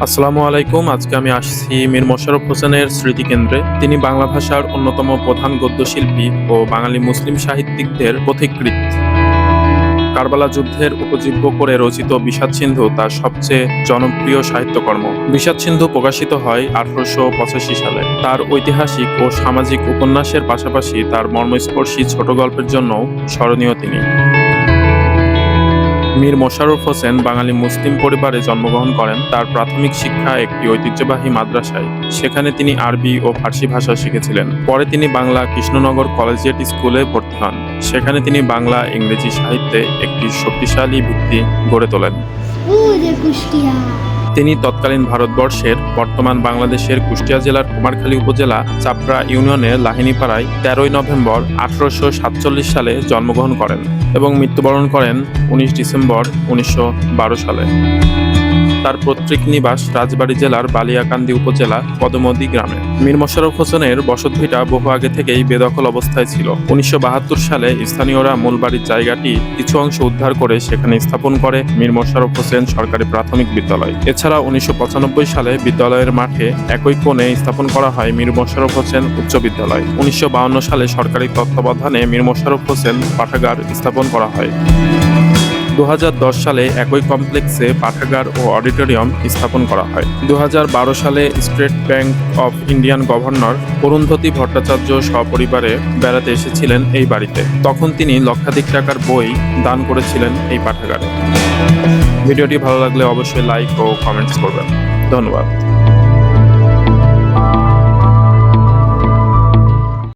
আসসালামু আলাইকুম। আজকে আমি আসছি মীর মোশাররফ হোসেনের স্মৃতিকেন্দ্রে। তিনি বাংলা ভাষার অন্যতম প্রধান গদ্যশিল্পী ও বাঙালি মুসলিম সাহিত্যিকদের পথিকৃৎ। কারবালা যুদ্ধের উপজীব্য করে রচিত বিষাদ সিন্ধু তার সবচেয়ে জনপ্রিয় সাহিত্যকর্ম। বিষাদ সিন্ধু প্রকাশিত হয় 1885 সালে। তার ঐতিহাসিক ও সামাজিক উপন্যাসের পাশাপাশি তার মর্মস্পর্শী ছোট গল্পের জন্যও স্মরণীয় তিনি। মীর মোশাররফ হোসেন বাঙালি মুসলিম পরিবারে জন্মগ্রহণ করেন। তার প্রাথমিক শিক্ষা একটি ঐতিহ্যবাহী মাদ্রাসায়। সেখানে তিনি আরবি ও ফার্সি ভাষা শিখেছিলেন। পরে তিনি বাংলা কৃষ্ণনগর কলেজিয়েট স্কুলে ভর্তি হন। সেখানে তিনি বাংলা ইংরেজি সাহিত্যে একটি শক্তিশালী ভিত্তি গড়ে তোলেন। তিনি তৎকালীন ভারতবর্ষের বর্তমান বাংলাদেশের কুষ্টিয়া জেলার কুমারখালী উপজেলা চাপড়া ইউনিয়নের লাহিনীপাড়ায় 13 নভেম্বর 1847 সালে জন্মগ্রহণ করেন এবং মৃত্যুবরণ করেন 19 ডিসেম্বর 1912 সালে। তার পৈতৃক নিবাস রাজবাড়ী জেলার বালিয়াকান্দি উপজেলা পদমদী গ্রামে। মীর মোশাররফ হোসেনের বসতভিটা বহু আগে থেকেই বেদখল অবস্থায় ছিল। 1972 সালে স্থানীয়রা মূল বাড়ির জায়গাটি কিছু অংশ উদ্ধার করে সেখানে স্থাপন করে মীর মোশাররফ হোসেন সরকারি প্রাথমিক বিদ্যালয়। এছাড়া 1995 সালে বিদ্যালয়ের মাঠে একই কোণে স্থাপন করা হয় মীর মোশাররফ হোসেন উচ্চ বিদ্যালয়। 1952 সালে সরকারি তত্ত্বাবধানে মীর মোশাররফ হোসেন পাঠাগার স্থাপন করা হয়। 2010 সালে একই কমপ্লেক্সে পাঠাগার ও অডিটোরিয়াম স্থাপন করা হয়। 2012 সালে state bank of Indian governor Arundhati Bhattacharya সপরিবারে বেড়াতে এসেছিলেন এই বাড়িতে। তখন তিনি লক্ষাধিক টাকার বই দান করেছিলেন এই পাঠাগারে। ভিডিওটি ভালো লাগলে অবশ্যই লাইক ও কমেন্টস করবেন। ধন্যবাদ।